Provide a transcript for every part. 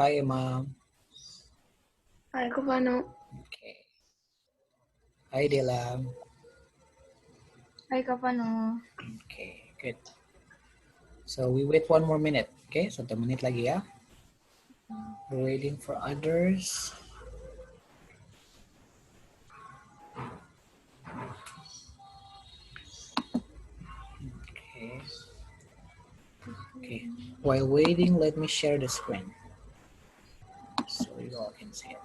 Hi, Emma. Hai Kavano. Okay. Hi, Dela. Hai Kavano. Okay, good. So we wait 1 more minute. Okay, 1 menit lagi ya. We're waiting for others. Okay. Okay. While waiting, let me share the screen so you all can see it.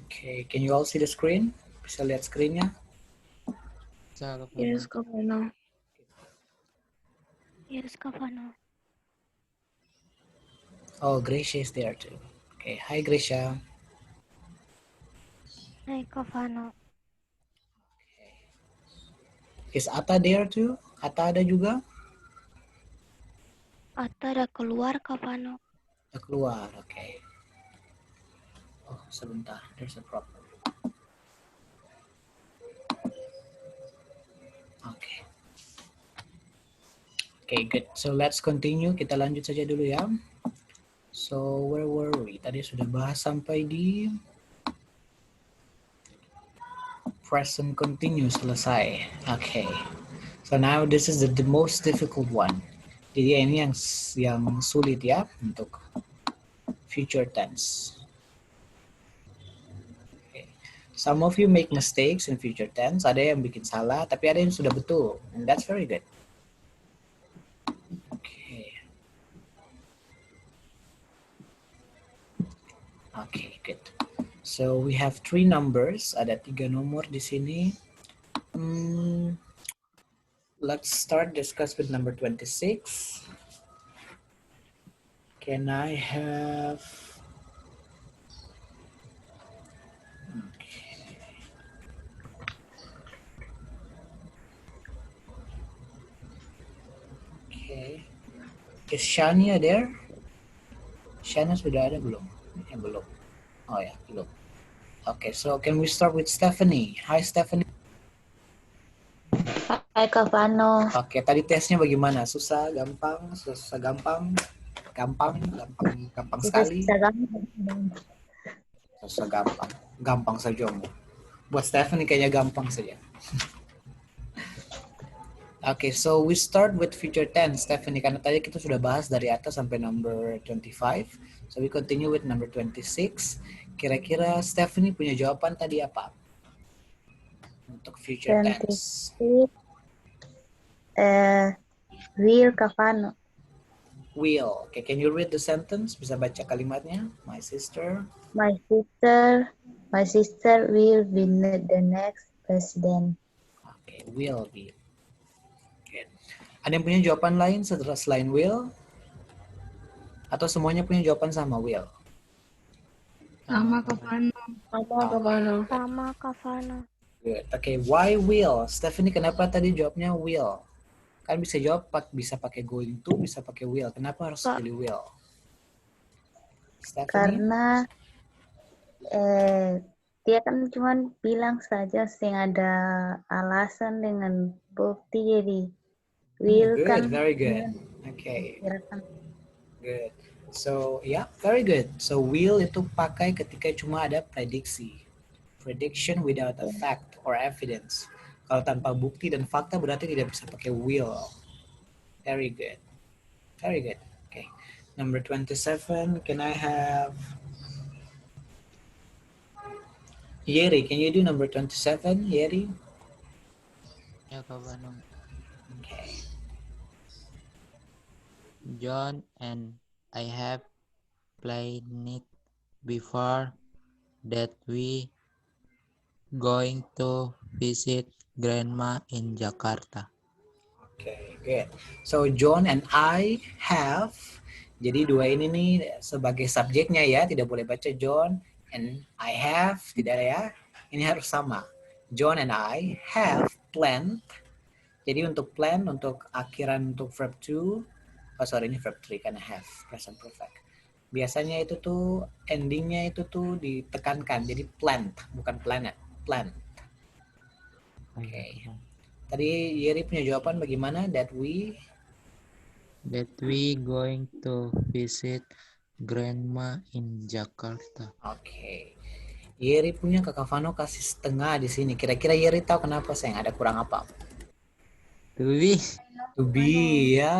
Okay, can you all see the screen? Bisa lihat screennya? Yes Kavano. Yes, Kavano. Oh, Gracia is there too. Okay, hi Gracia. Hai, Kavano. Is Atta there too? Atta ada juga? Atta udah keluar, Kavano. Udah keluar, okay. Oh, sebentar, there's a problem. Okay. Okay, good. So let's continue. Kita lanjut saja dulu ya. So where were we? Tadi sudah bahas sampai di present continuous selesai. Okay. So now this is the most difficult one. Jadi ini yang sulit ya untuk future tense. Okay. Some of you make mistakes in future tense. Ada yang bikin salah, tapi ada yang sudah betul. And that's very good. Okay. Okay, good. So we have 3 numbers. Ada 3 nomor di sini. Let's start discuss with number 26. Can I have... Okay. Is Shania there? Shania sudah ada belum? Belum. Oh ya, belum. Okay, so can we start with Stephanie? Hi Stephanie. Hai Kavano. Oke, tadi tesnya bagaimana? Susah, gampang, susah, gampang, gampang sekali. Susah, gampang saja. Buat Stephanie kayaknya gampang saja. Okay, so we start with future tense, Stephanie. Karena tadi kita sudah bahas dari atas sampai number 25. So we continue with number 26. Kira-kira Stephanie punya jawaban tadi apa? Untuk future tense. Will Kavano. Will. Okay, can you read the sentence? Bisa baca kalimatnya? My sister will be the next president. Okay, will be. Okay. Ada yang punya jawaban lain setelah selain will? Atau semuanya punya jawaban sama will? Sama Kavano. Sama, Kavano. Good. Okay, why will? Stephanie, kenapa tadi jawabnya will? Kan bisa jawab bisa pakai going to, bisa pakai will. Kenapa harus pilih will? Stephanie? Karena dia kan cuma bilang saja sing ada alasan dengan bukti, jadi will Good, kan very good. Okay. Good. So, yeah, very good. So, will itu pakai ketika cuma ada prediksi. Prediction without a fact or evidence. Kalau tanpa bukti dan fakta berarti tidak bisa pakai will. Very good. Very good. Okay. Number 27, can I have Yeri? Can you do number 27, Yeri? Ya, Kavano. Okay. John and I have played it before that we going to visit grandma in Jakarta. Okay, good. So John and I have. Jadi dua ini nih sebagai subjeknya ya, tidak boleh baca John and I have, tidak ada ya. Ini harus sama. John and I have planned. Jadi untuk plan, untuk akhiran untuk verb to, ini verb 3 karena have, present perfect. Biasanya itu tuh endingnya itu tuh ditekankan, jadi planned, bukan planet, planned. Oke. Tadi Yeri punya jawaban bagaimana? That we going to visit grandma in Jakarta. Oke. Yeri punya Kakak Vano kasih setengah di sini. Kira-kira Yeri tahu kenapa sayang? Ada kurang apa? To be. To be, ya.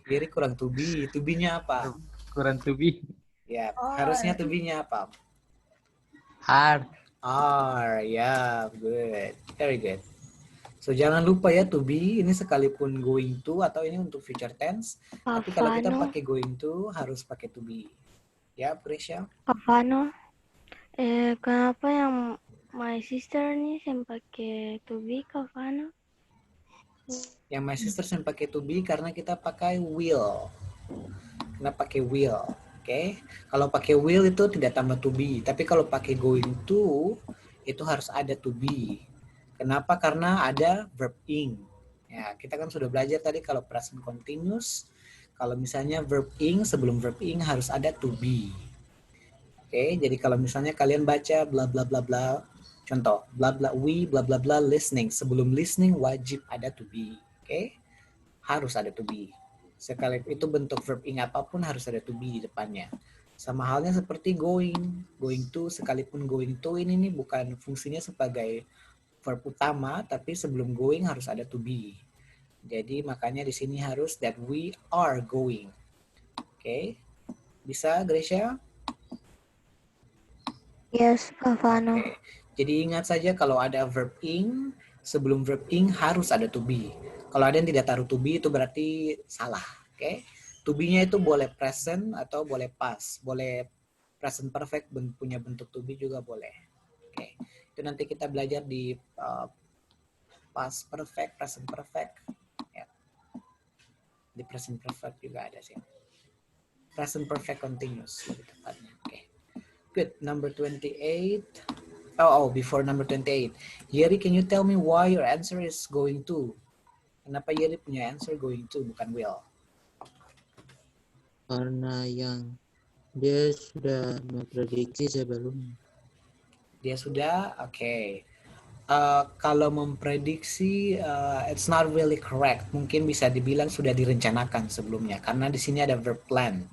Yeri kurang to be. To be-nya apa? Kurang to be. Ya, harusnya to be-nya apa? Are, ya, good. Very good. So, jangan lupa ya to be, ini sekalipun going to atau ini untuk future tense. Tapi kalau kita Kavano, pakai going to, harus pakai to be. Ya, Prisha? Kavano, kenapa yang my sister nih yang pakai to be Kavano? Yang my sister yang pakai to be karena kita pakai will. Kita pakai will. Oke. Kalau pakai will itu tidak tambah to be. Tapi kalau pakai going to, itu harus ada to be. Kenapa? Karena ada verb ing. Ya, kita kan sudah belajar tadi kalau present continuous, kalau misalnya verb ing, sebelum verb ing harus ada to be. Oke, jadi kalau misalnya kalian baca bla bla bla bla, contoh, bla bla we bla bla bla listening, sebelum listening wajib ada to be. Oke? Harus ada to be. Sekali itu bentuk verb ing apapun harus ada to be di depannya. Sama halnya seperti going to, sekalipun going to ini nih bukan fungsinya sebagai verb utama, tapi sebelum going harus ada to be. Jadi makanya di sini harus that we are going. Oke. Bisa, Gracia? Yes, Kavano. Oke. Jadi ingat saja kalau ada verb ing, sebelum verb ing harus ada to be. Kalau ada yang tidak taruh to be itu berarti salah. Oke. To be-nya itu boleh present atau boleh past. Boleh present perfect punya bentuk to be juga boleh. Oke. Itu nanti kita belajar di past perfect, present perfect. Ya. Di present perfect juga ada sih. Present perfect continuous lebih tepatnya. Oke. Good. Number 28. Before number 28. Yeri, can you tell me why your answer is going to? Kenapa Yeri punya answer going to, bukan will? Karena yang dia sudah memprediksi sebelumnya. Dia sudah, oke. Kalau memprediksi, it's not really correct. Mungkin bisa dibilang sudah direncanakan sebelumnya, karena di sini ada verb planned.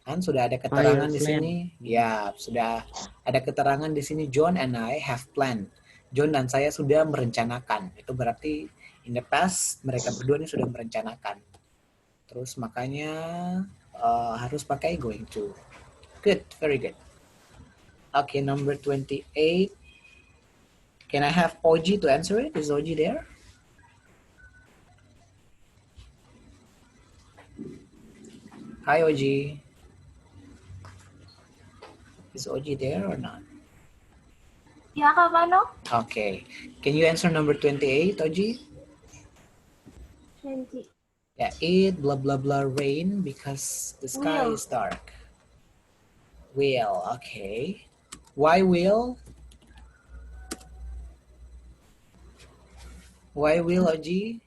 Kan sudah ada keterangan di sini. Ya, sudah ada keterangan di sini. John and I have planned. John dan saya sudah merencanakan. Itu berarti in the past mereka berdua ini sudah merencanakan. Terus makanya harus pakai going to. Good, very good. Okay, number 28. Can I have Oji to answer it? Is Oji there? Hi, Oji. Is Oji there or not? Ya, Kavano. Okay. Can you answer number 28, Oji? 20. Yeah, it blah blah blah rain because the sky Will. is dark. Will, okay. Why will? Why will, Oji?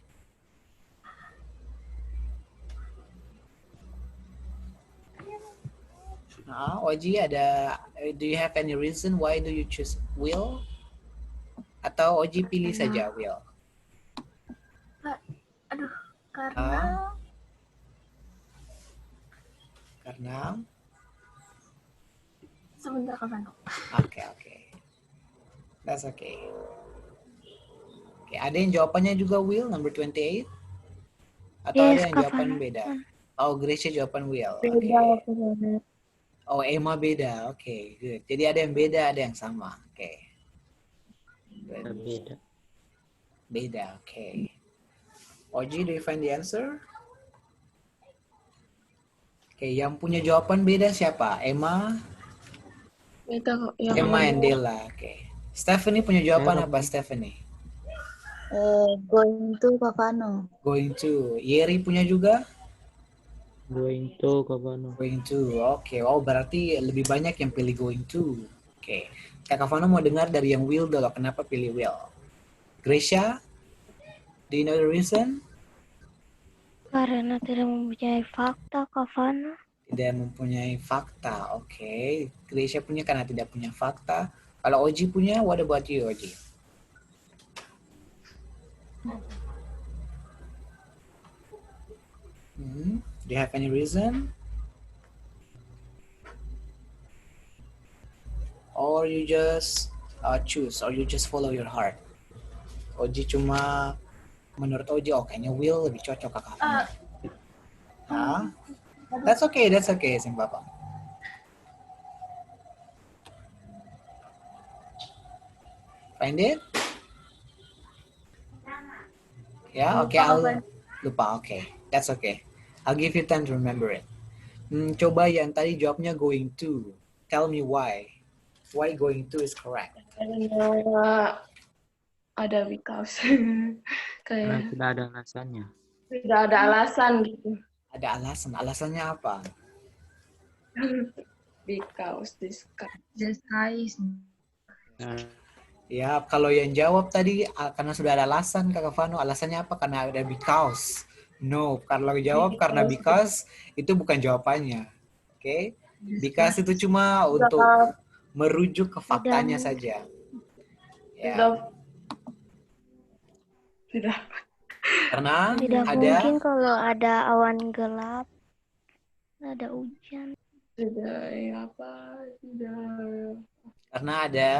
Oji, do you have any reason why do you choose will? Atau Oji pilih saja will? Karena sebentar Kavano. Okay. That's okay. Okay, ada yang jawabannya juga will number 28? Atau Yes, ada yang jawaban Kavano. beda? Oh, Gracia jawaban will. Beda, Okay. Kavano. Oh, Emma beda. Oke, okay, good. Jadi ada yang beda, ada yang sama. Oke. Okay. Beda. Beda, oke. Okay. Oji, do you find the answer? Oke, okay, yang punya jawaban beda siapa? Emma? Itu yang Emma and Dela. Oke. Stephanie punya jawaban Saya apa, Stephanie? Going to Kavano. Going to. Yeri punya juga? going to Kavano. Going to. Oke. Oh, berarti lebih banyak yang pilih going to. Oke. Kak Fano mau dengar dari yang will dulu. Kenapa pilih will? Gracia? Do you know the reason? Karena tidak mempunyai fakta, Kak Fano. Tidak mempunyai fakta. Oke. Gracia punya karena tidak punya fakta. Kalau Oji punya, what about you, Oji? Do you have any reason? Or you just choose, or you just follow your heart? Oji cuma, menurut Oji, oh kayaknya will lebih cocok kakak. That's okay, Sing Papa. Find it? Yeah, okay, lupa, okay. That's okay. I'll give you time to remember it. Coba yang tadi jawabnya going to. Tell me why. Why going to is correct? karena ada because. Karena Kayak tidak ada alasannya. tidak ada alasan gitu. Ada alasan. Alasannya apa? Because this The sky is Ya, kalau yang jawab tadi karena sudah ada alasan, Kakak Fano. Alasannya apa? Karena ada because. No, kalau jawab karena because, itu bukan jawabannya. Oke? Because itu cuma untuk merujuk ke faktanya saja. Ya, tidak karena Tidak ada mungkin kalau ada awan gelap, ada hujan. tidak ya apa tidak karena ada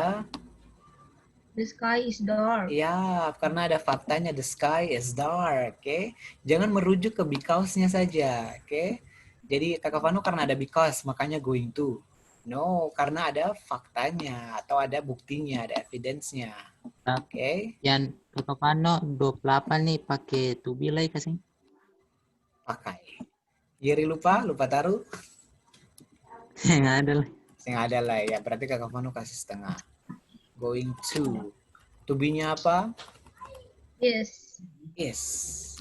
the sky is dark. ya, karena ada faktanya the sky is dark, oke? Jangan merujuk ke because-nya saja, oke? Jadi Kakak Fano karena ada because, makanya going to. No, karena ada faktanya atau ada buktinya, ada evidence-nya. Oke? Yang Kakak Fano 28 nih pakai to be lagi kasih. Pakai. Yeri lupa taruh. Yang ada lah. Yang ada lah ya, berarti Kakak Fano kasih setengah. Going to. To be-nya apa? Yes. Is.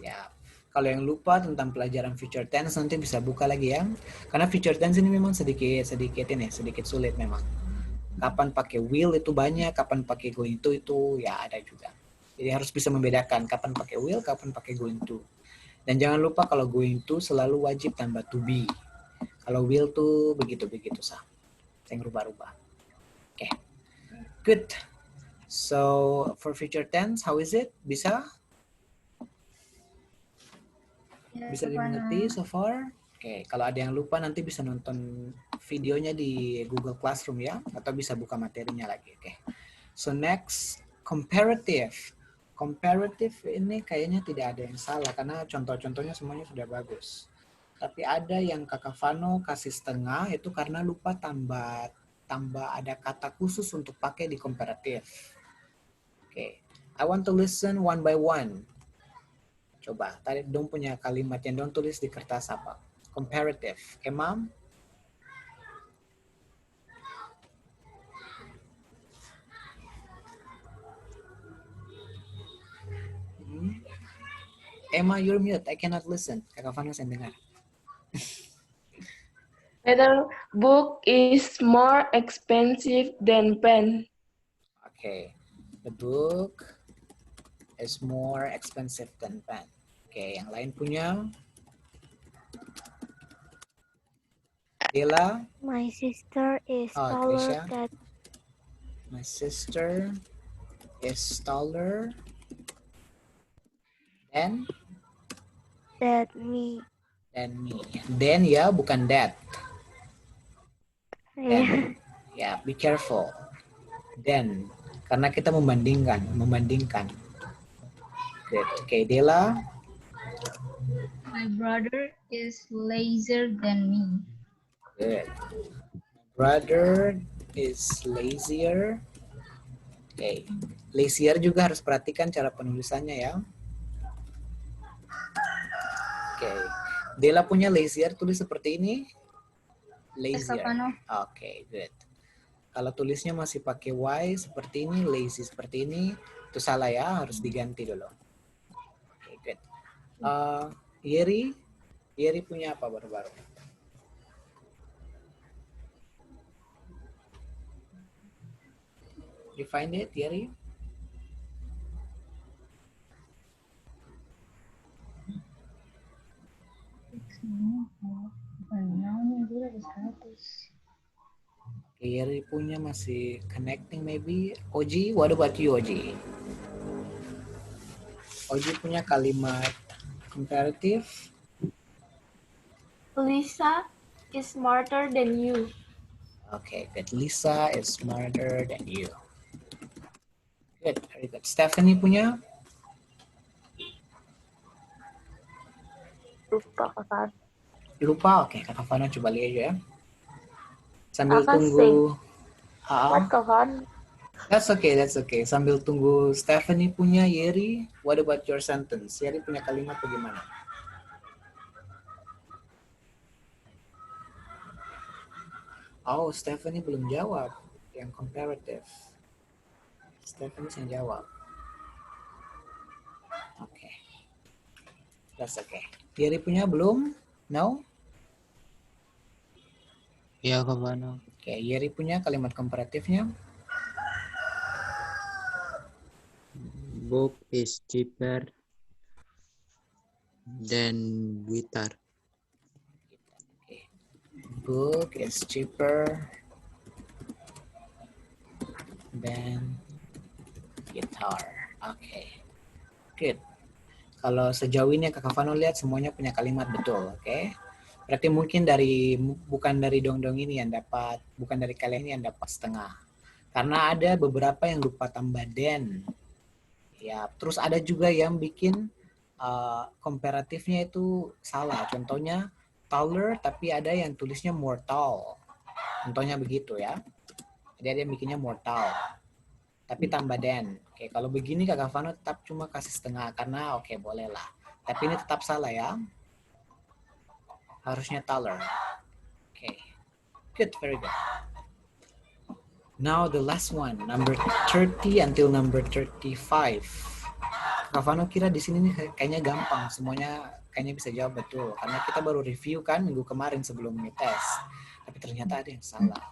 Ya. Kalau yang lupa tentang pelajaran future tense nanti bisa buka lagi ya. Karena future tense ini memang sedikit sulit memang. Kapan pakai will itu banyak, kapan pakai going to itu ya ada juga. Jadi harus bisa membedakan kapan pakai will, kapan pakai going to. Dan jangan lupa kalau going to selalu wajib tambah to be. Kalau will tuh begitu-begitu sah. Yang rubah-rubah. Oke. Good. So for future tense, how is it? Bisa dimengerti so far? Oke, kalau ada yang lupa nanti bisa nonton videonya di Google Classroom ya, atau bisa buka materinya lagi. Oke. So next, comparative. Comparative ini kayaknya tidak ada yang salah karena contoh-contohnya semuanya sudah bagus. Tapi ada yang Kakak Fano kasih setengah itu karena lupa tambah ada kata khusus untuk pakai di comparative. Oke. I want to listen one by one. Coba, tadi dong punya kalimat yang dong tulis di kertas apa? Comparative. Oke, Mam? Emma, you're mute. I cannot listen. Kakak Fano saya dengar. Whether book is more expensive than pen. Okay. The book is more expensive than pen. Okay, yang lain punya? Dela? My sister is Oh, taller Krisha. than My sister is taller than me. me. Then ya, bukan that. Eh, Ya, be careful. Then, karena kita membandingkan. Good. Okay, Dela. My brother is lazier than me. Good. Brother is lazier. Okay. Lazier juga harus perhatikan cara penulisannya ya. Okay. Dela punya lazier tulis seperti ini. Lazier. Kavano. Okay, good. Kalau tulisnya masih pakai Y seperti ini, lazy seperti ini, itu salah ya, harus diganti dulu. Okay, good. Yeri punya apa baru-baru? You find it, Yeri? Yeri punya masih connecting maybe. Oji, what about you, Oji? Oji punya kalimat comparative. Lisa is smarter than you. Okay, good. Lisa is smarter than you. Good, very good. Stephanie punya? Lupa Kak. Lupa? Oke, Kak Fana coba lihat aja ya. Sambil Apa tunggu. What Kak? That's okay. Sambil tunggu Stephanie punya, Yeri, what about your sentence? Yeri punya kalimat bagaimana? Oh, Stephanie belum jawab. Yang comparative. Stephanie yang jawab. Oke. That's okay. Yeri punya belum? No? Iya, Kak Vano. Oke, Yeri punya kalimat komparatifnya. Book is cheaper than guitar. Okay. Book is cheaper than guitar. Oke. Good. Kalau sejauh ini Kak Vano lihat semuanya punya kalimat betul, oke? Berarti mungkin bukan dari dong-dong ini yang dapat, bukan dari kalian ini yang dapat setengah. Karena ada beberapa yang lupa tambah than. Ya, terus ada juga yang bikin komparatifnya itu salah. Contohnya taller tapi ada yang tulisnya more tall. Contohnya begitu ya. Jadi ada yang bikinnya more tall. Tapi tambah than. Oke, kalau begini Kak Vano tetap cuma kasih setengah karena oke, boleh lah. Tapi ini tetap salah ya. Harusnya taller. Oke. Good, very good. Now the last one, number 30 until number 35. Kak Vano kira di sini nih kayaknya gampang, semuanya kayaknya bisa jawab betul karena kita baru review kan minggu kemarin sebelum tes. Tapi ternyata ada yang salah.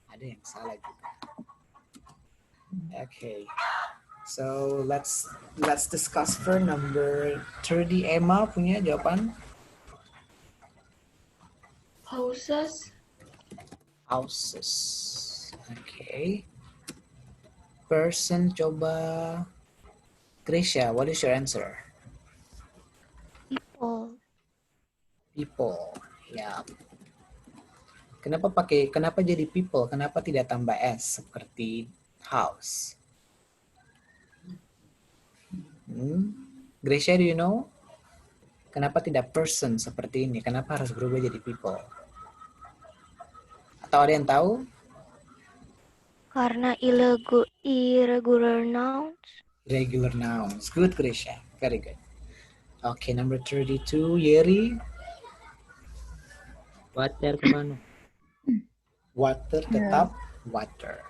Ada yang salah juga. Okay. So let's discuss for number 30. Emma punya jawaban? Houses. Houses. Okay. Person coba. Grisha, what is your answer? People. People. Ya. Kenapa jadi people? Kenapa tidak tambah s seperti house? Grisha, do you know? Kenapa tidak person seperti ini? Kenapa harus berubah jadi people? Atau ada yang tahu? Karena irregular nouns. Regular nouns. Good, Grisha. Very good. Okay, number 32, Yeri. Water, Kak Vano. Water tetap water.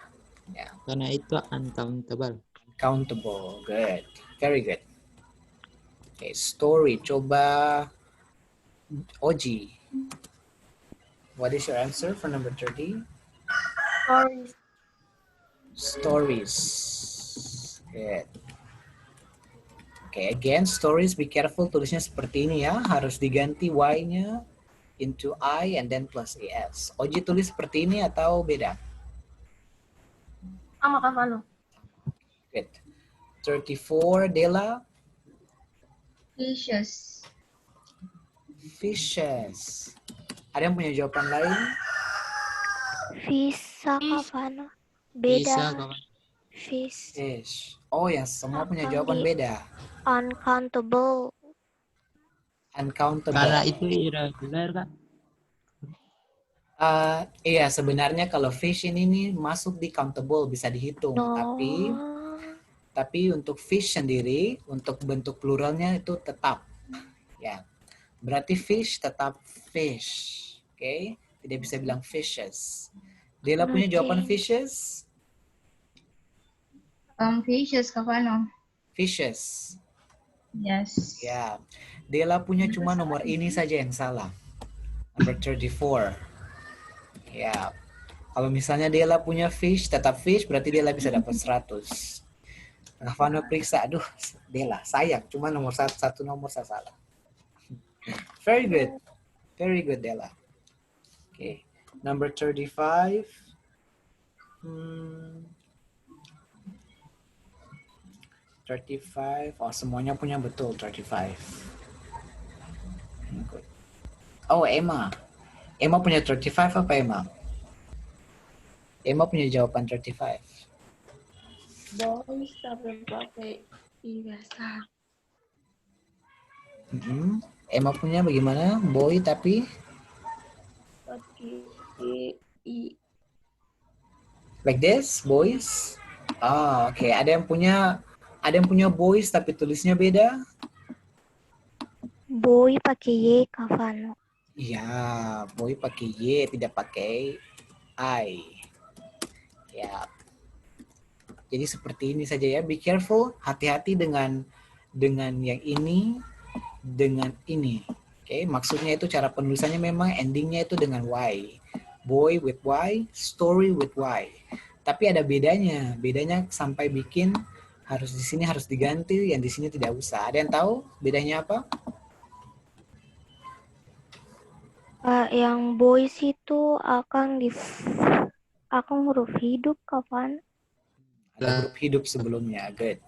Ya, Karena itu uncountable. countable. Good. Very good. Okay, story. Coba Oji. What is your answer for number 30? Stories. Stories. Good. Okay, again, stories, be careful tulisnya seperti ini ya. Harus diganti Y-nya into I and then plus ES. Oji tulis seperti ini atau beda? Sama Kak Vano. Good. 34, Dela. Fishes. Fishes. Ada yang punya jawaban lain? Visa Kavano. Bisa, Beda. Kak Vano. Fish. Fish. Oh ya, semua punya jawaban beda. Uncountable. Uncountable. Karena itu irregular, Kak. Iya, sebenarnya kalau fish ini nih masuk di countable, bisa dihitung. No. Tapi untuk fish sendiri, untuk bentuk pluralnya itu tetap. Ya, berarti fish tetap fish. Oke? Tidak bisa bilang fishes. Dela punya jawaban Okay. fishes? Fishes, Kavano. Fishes. Yes. Ya. Dela punya cuma nomor ini saja yang salah. Number 34. Ya. Kalau misalnya Dela punya fish, tetap fish, berarti Dela bisa dapat 100. Kavano periksa, aduh Dela, sayang, cuma nomor satu nomor saya salah. Very good. Very good, Dela. Okay. Number 35. 35. Oh, semuanya punya betul 35. Good. Oh, Emma. Emma punya 35 apa Emma? Emma punya jawaban 35. Boys tapi pakai I biasa. Emma punya bagaimana? Boy tapi Pakai I. like this, boys. Oh, oke. Ada yang punya boys tapi tulisnya beda? Boy pakai Y, Kavano. Ya, boy pakai Y, tidak pakai I. Ya. Jadi seperti ini saja ya. Be careful, hati-hati dengan yang ini, dengan ini. Oke, maksudnya itu cara penulisannya memang endingnya itu dengan Y. Boy with Y, story with Y. Tapi ada bedanya. Bedanya sampai bikin harus di sini harus diganti, yang di sini tidak usah. Ada yang tahu bedanya apa? Yang boys itu akan huruf hidup, Kavano. Ada huruf hidup sebelumnya. Good.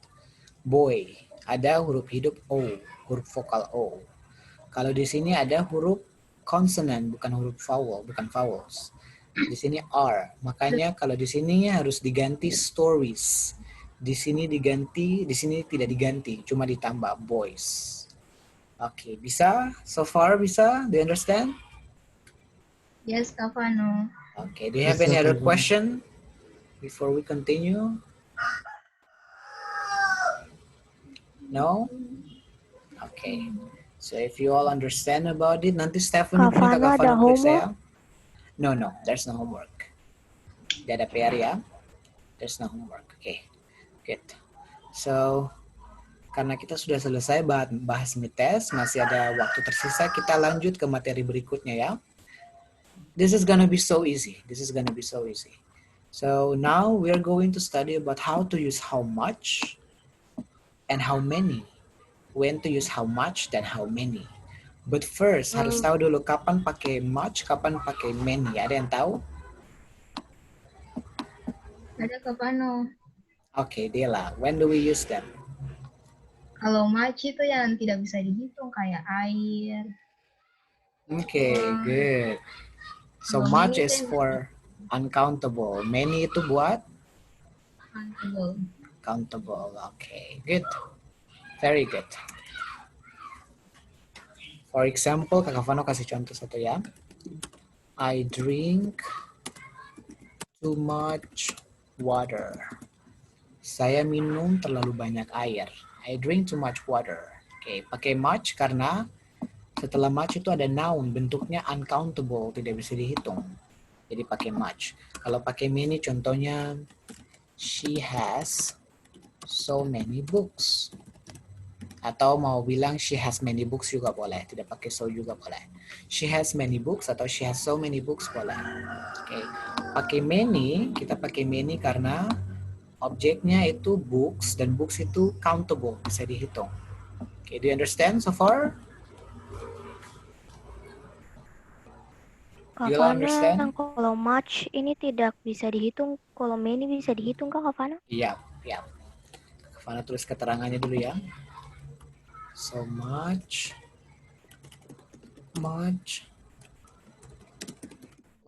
Boy. Ada huruf hidup O. Huruf vokal O. Kalau di sini ada huruf konsonan, bukan huruf vowel, bukan vowels. Di sini R. Makanya kalau di sini harus diganti stories. Di sini diganti, di sini tidak diganti, cuma ditambah boys. Oke, bisa? So far bisa? Do you understand? Yes, Kavano. Okay, do you have any other question before we continue? No? Okay. So if you all understand about it, nanti Stephanie punya Kavano ada periksa ya. homework? No, there's no homework. Tidak ada PR ya. There's no homework. Okay, good. So, karena kita sudah selesai bahas mid-test, masih ada waktu tersisa, kita lanjut ke materi berikutnya ya. This is gonna be so easy. This is gonna be so easy. So now we are going to study about how to use how much and how many. When to use how much dan how many. But first, harus tahu dulu kapan pakai much, kapan pakai many. Ada yang tahu? Ada Kavano. Okay, Dela. When do we use them? Kalau much itu yang tidak bisa dihitung kayak air. Okay, good. So Kalau much many is itu for uncountable. Many itu buat uncountable. countable. Okay, good. Very good. For example, Kak Kavano kasih contoh satu ya. I drink too much water. Saya minum terlalu banyak air. I drink too much water. Oke, pakai much karena setelah much itu ada noun, bentuknya uncountable, tidak bisa dihitung. Jadi pakai much. Kalau pakai many, contohnya she has so many books. Atau mau bilang she has many books juga boleh, tidak pakai so juga boleh. She has many books atau she has so many books boleh. Oke, pakai many, kita pakai many karena objeknya itu books dan books itu countable, bisa dihitung. Oke, do you understand so far? You Kavano, understand? kalau much ini tidak bisa dihitung, kalau many bisa dihitung Kak Kavano? Iya. Kavano tulis keterangannya dulu ya. So much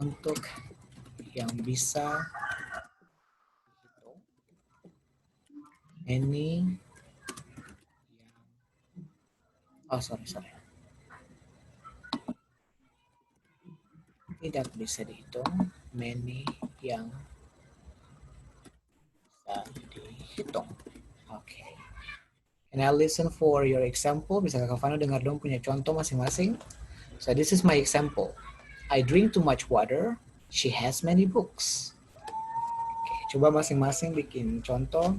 untuk yang bisa dihitung. Any sorry. Tidak bisa dihitung. Many yang bisa dihitung. Oke. Can I listen for your example? Bisa Kak Kavano dengar dong punya contoh masing-masing. So this is my example. I drink too much water. She has many books. Oke, coba masing-masing bikin contoh.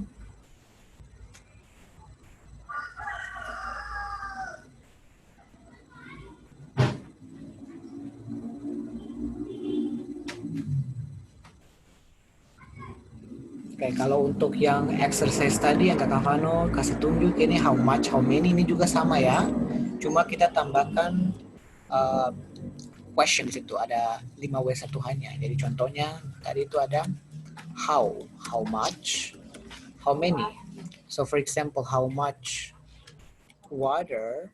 Oke, kalau untuk yang exercise tadi yang Kakak Vano kasih tunjuk ini how much, how many, ini juga sama ya. Cuma kita tambahkan question di situ, ada 5W1H-nya. Jadi contohnya tadi itu ada how much, how many. So for example, how much water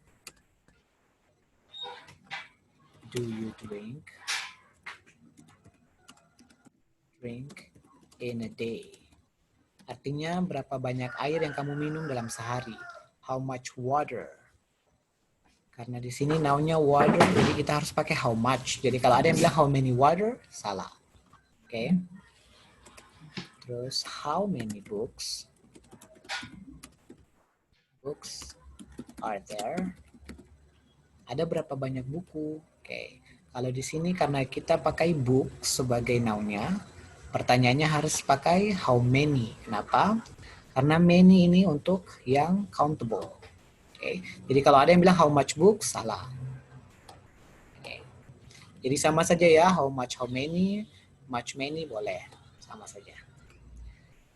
do you drink in a day? Artinya berapa banyak air yang kamu minum dalam sehari. How much water. Karena di sini noun-nya water, jadi kita harus pakai how much. Jadi kalau ada yang bilang how many water, salah. Oke. Terus how many books are there? Ada berapa banyak buku? Oke. Kalau di sini karena kita pakai book sebagai noun-nya, pertanyaannya harus pakai how many. Kenapa? Karena many ini untuk yang countable. Oke. Jadi kalau ada yang bilang how much books, salah. Oke. Jadi sama saja ya, how much, how many, much many boleh. Sama saja.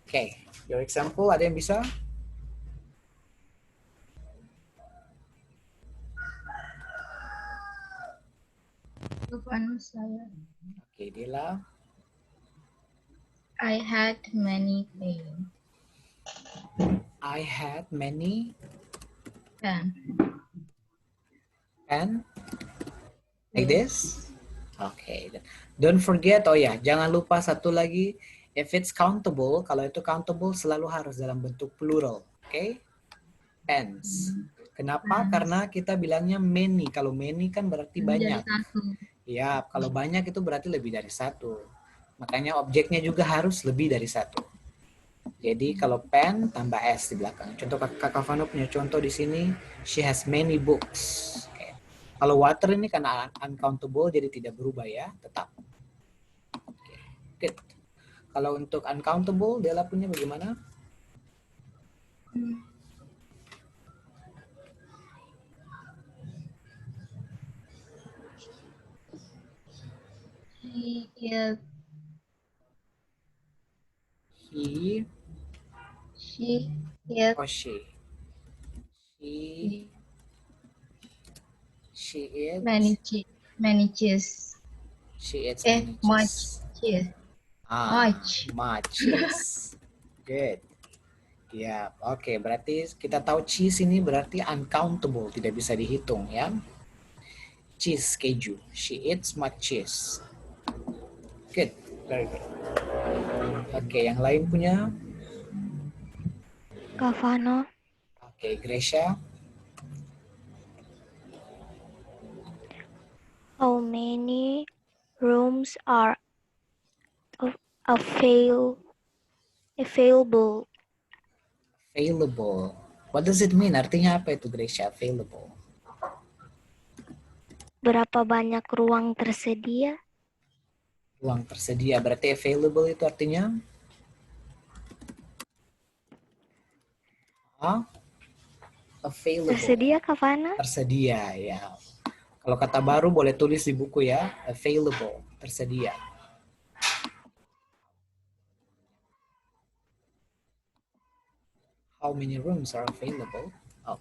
Oke. Your example, ada yang bisa? Lupa saya. Oke, Dila. I had many pens. I had many Pen. pen. Like this? Okay. Don't forget, oh ya, jangan lupa satu lagi. If it's countable, kalau itu countable selalu harus dalam bentuk plural. Okay? Pens. Kenapa? Karena kita bilangnya many. Kalau many kan berarti banyak. Dari satu. Ya, kalau banyak itu berarti lebih dari satu. Makanya objeknya juga harus lebih dari satu. Jadi kalau pen tambah S di belakang. Contoh Kakak Vano punya contoh di sini, she has many books. Oke. Kalau water ini karena uncountable jadi tidak berubah ya, tetap. Oke. Good. Kalau untuk uncountable, Dela punya bagaimana? He is. He She is. or she? She eats. Many cheese. She eats many Much cheese. cheese. Much. Yes. Good. Ya, oke. Berarti kita tahu cheese ini berarti uncountable, tidak bisa dihitung ya. Cheese, keju. She eats much cheese. Good. Very good. Oke, yang lain punya? Kak Vano. Oke, Gracia. How many rooms are available? Available. What does it mean? Artinya apa itu, Gracia? Available. Berapa banyak ruang tersedia? Ruang tersedia. Berarti available itu artinya? Available. Tersedia, Kak Vano? Tersedia, ya. Kalau kata baru boleh tulis di buku ya. Available. Tersedia. How many rooms are available? Oh,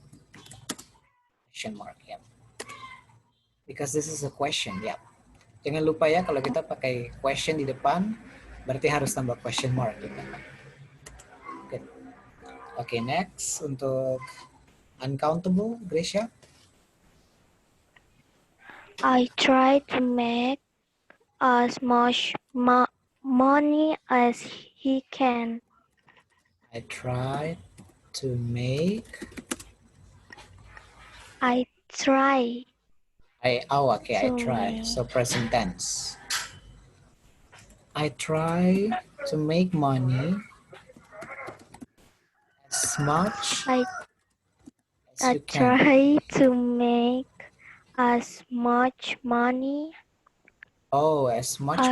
question mark, ya. Because this is a question, ya. Jangan lupa ya kalau kita pakai question di depan, berarti harus tambah question mark. Gitu. Good. Oke, next untuk uncountable, Gracia. I try to make as much money as he can. I try to make. I try. I try. So present tense. I try to make money as much I as you can. try to make as much money Oh, as much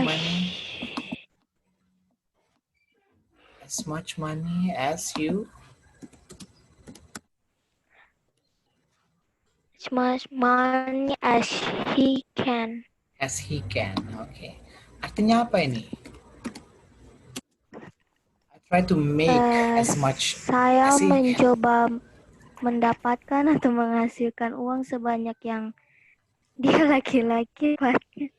As money as you. much money as he can. As he can. Oke. Artinya apa ini? I try to make as much Saya as he can. mencoba mendapatkan atau menghasilkan uang sebanyak yang dia laki-laki dapatkan.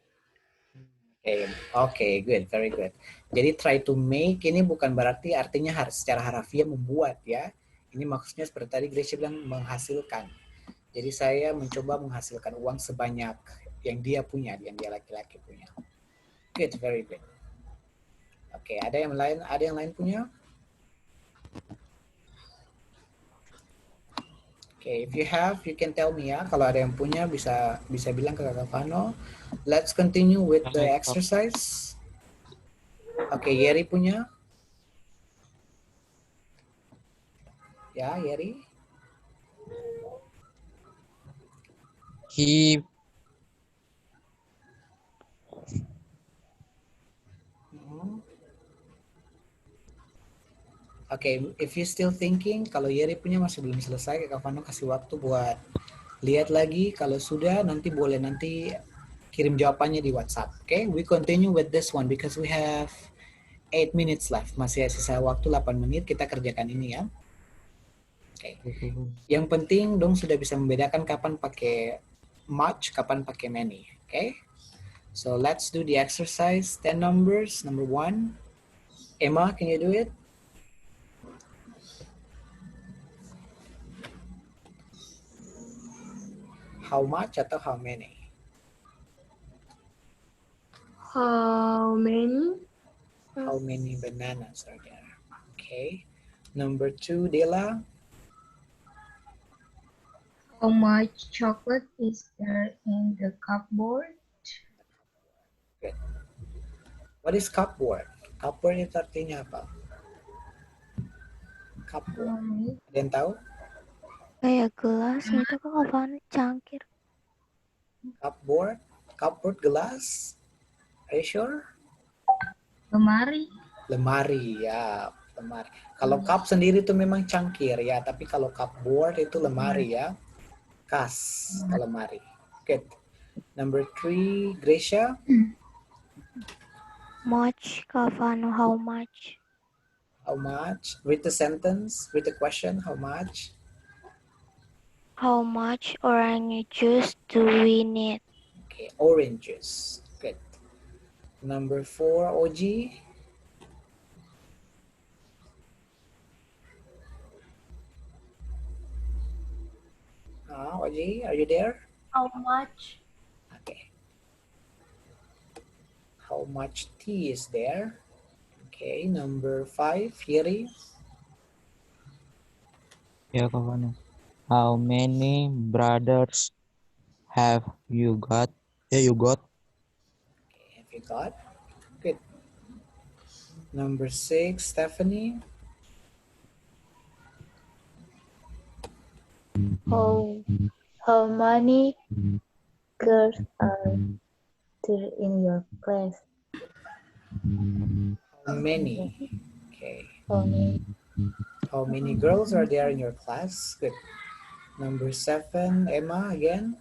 Oke, good, very good. Jadi try to make ini bukan berarti artinya harus secara harafiah membuat ya. Ini maksudnya seperti tadi Gracia bilang menghasilkan. Jadi saya mencoba menghasilkan uang sebanyak yang dia punya, yang dia laki-laki punya. Good, very good. Oke, ada yang lain punya? Oke, if you have, you can tell me ya. Kalau ada yang punya bisa bilang ke Kakak Vano. Let's continue with the exercise. Oke, Yeri punya? Ya, Yeri. He Oke, if you still thinking, kalau Yeri punya masih belum selesai, Kak Vano kasih waktu buat lihat lagi. Kalau sudah, nanti boleh kirim jawabannya di WhatsApp. Oke, we continue with this one because we have 8 minutes left. Masih sisa waktu 8 menit, kita kerjakan ini ya. Oke. Yang penting dong sudah bisa membedakan kapan pakai much, kapan pakai many. Oke. So let's do the exercise. 10 numbers. Number 1. Emma, can you do it? How much atau how many? How many? How many bananas are there? Okay. Number 2, Dela. How much chocolate is there in the cupboard? Good. What is cupboard? Cupboard itu artinya apa? Cupboard. Ada yang tahu? Kayak gelas gitu kok apaan cangkir. Cupboard gelas. Are you sure? Lemari. Lemari ya, lemari. Kalau cup sendiri itu memang cangkir ya, tapi kalau cupboard itu lemari ya. Kas, lemari. Good. Number 3, Gracia. Much, Kavano, how much? How much? Read the sentence, read the question, how much? How much orange juice do we need? Okay, oranges. Good. Number 4, OG. OG, are you there? How much? Okay. How much tea is there? Okay, number 5, Yeri. Ya, kawan. How many brothers have you got? You got. Okay, have you got? Good. Number 6, Stephanie. How many girls are there in your class? How many? Okay. How many? How many girls are there in your class? Good. Number 7, Emma again.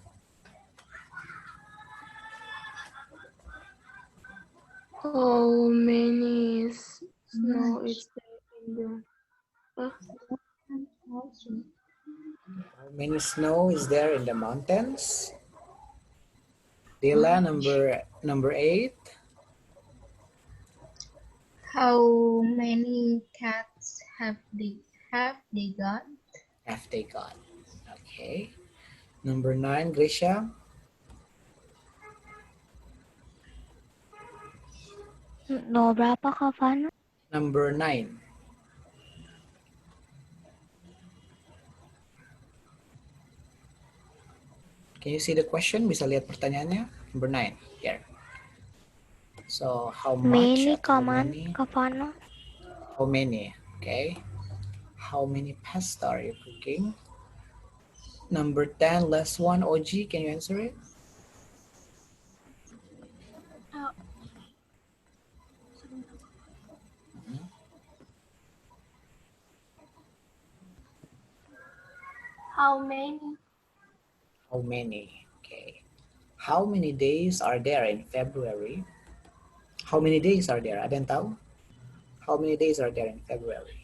How many snow is there in the How many snow is there in the mountains? Dela, number 8. How many cats have they got? Have they got? Okay. Number 9, Grisha. No, berapa Kavano? Number 9. Can you see the question? Bisa lihat pertanyaannya? Number 9. Here. So, how much? Many, atau Kavano? How many? Okay. How many pasta are you cooking? Number 10, last one, OG. Can you answer it? How many? How many? Okay. How many days are there in February? How many days are there? Ada yang tahu? How many days are there in February?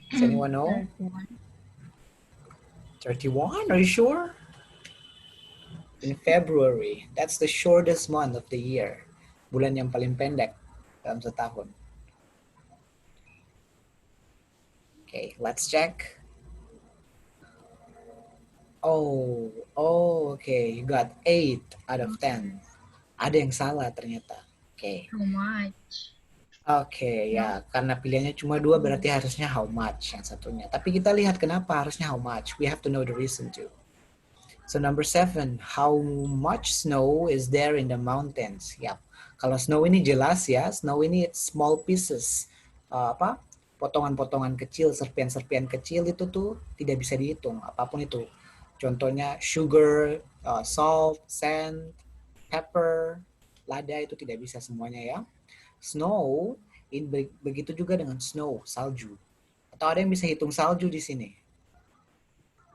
Does anyone know? 31? Are you sure? In February. That's the shortest month of the year. Bulan yang paling pendek dalam setahun. Okay, let's check. Oh, okay. You got 8 out of 10. Ada yang salah ternyata. Okay. How much? Oke, ya, karena pilihannya cuma 2 berarti harusnya how much yang satunya. Tapi kita lihat kenapa harusnya how much. We have to know the reason too. So number 7, how much snow is there in the mountains? Yap. Kalau snow ini jelas ya, snow ini it's small pieces. Potongan-potongan kecil, serpian-serpian kecil itu tuh tidak bisa dihitung, apapun itu. Contohnya sugar, salt, sand, pepper, lada itu tidak bisa semuanya ya. Snow, begitu juga dengan snow, salju. Atau ada yang bisa hitung salju di sini?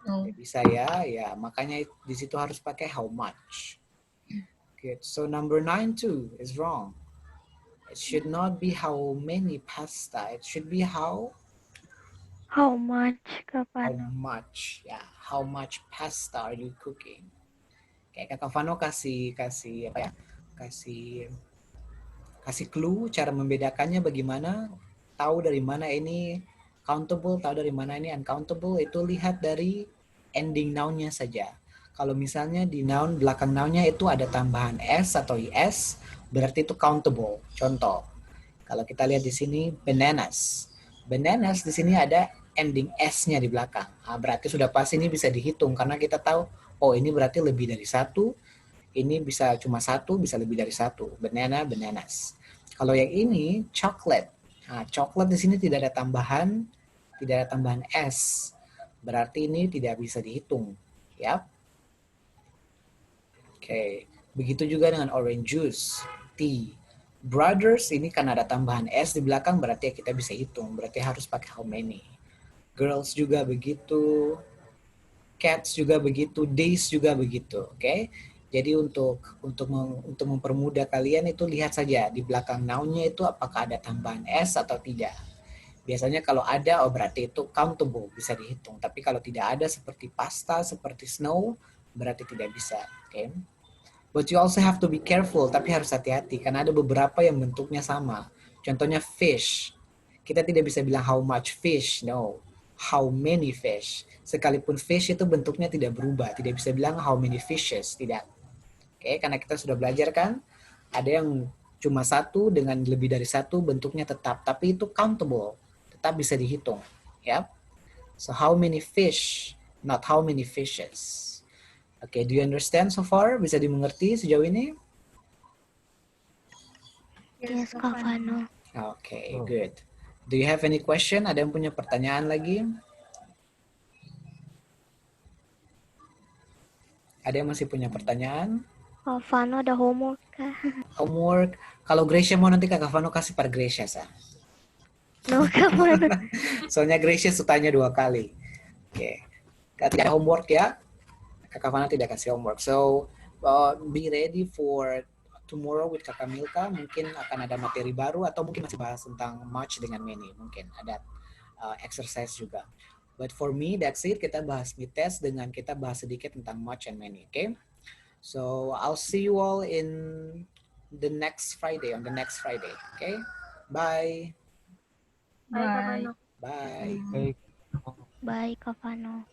No. Bisa ya, makanya di situ harus pakai how much. Good. So number 9 too is wrong. It should not be how many pasta. It should be how much, Kak how Fano? much. Yeah, how much pasta are you cooking? Kayak Kak Fano kasih apa ya? Kasih clue cara membedakannya bagaimana, tahu dari mana ini countable, tahu dari mana ini uncountable, itu lihat dari ending noun-nya saja. Kalau misalnya di noun, belakang noun-nya itu ada tambahan s atau is, berarti itu countable. Contoh, kalau kita lihat di sini bananas. Bananas di sini ada ending s-nya di belakang. Nah, berarti sudah pasti ini bisa dihitung karena kita tahu, oh ini berarti lebih dari 1. Ini bisa cuma 1, bisa lebih dari 1. Bananas. Kalau yang ini chocolate. Nah, chocolate di sini tidak ada tambahan s. Berarti ini tidak bisa dihitung, ya. Oke, begitu juga dengan orange juice, tea. Brothers ini kan ada tambahan s di belakang, berarti kita bisa hitung. Berarti harus pakai how many. Girls juga begitu. Cats juga begitu, days juga begitu, oke? Jadi untuk mempermudah kalian itu lihat saja di belakang noun-nya itu apakah ada tambahan s atau tidak. Biasanya kalau ada, oh berarti itu countable, bisa dihitung. Tapi kalau tidak ada seperti pasta, seperti snow, berarti tidak bisa, oke? But you also have to be careful, tapi harus hati-hati karena ada beberapa yang bentuknya sama. Contohnya fish. Kita tidak bisa bilang how much fish, no. How many fish. Sekalipun fish itu bentuknya tidak berubah, tidak bisa bilang how many fishes, tidak. Oke, karena kita sudah belajar kan, ada yang cuma 1 dengan lebih dari 1 bentuknya tetap, tapi itu countable, tetap bisa dihitung, ya. So how many fish, not how many fishes. Oke, do you understand so far? Bisa dimengerti sejauh ini? Yes, Kak Fano. Oke, good. Do you have any question? Ada yang punya pertanyaan lagi? Ada yang masih punya pertanyaan? Kak Fano ada homework kah? Homework. Kalau Gracia mau nanti Kak Fano kasih per Gracia, Sa. No, Kak Fano. Soalnya Gracia tanya 2 kali. Oke. Tidak ada homework ya. Kak Fano tidak kasih homework. So, be ready for tomorrow with Kakak Milka. Mungkin akan ada materi baru atau mungkin masih bahas tentang much dengan many. Mungkin ada exercise juga. But for me, that's it. Kita bahas mid test dengan kita bahas sedikit tentang much and many. Okay? So, I'll see you all in the next Friday, on the next Friday. Okay? Bye. Bye, Kak Fano. Bye. Baik. Baik, Kak Fano.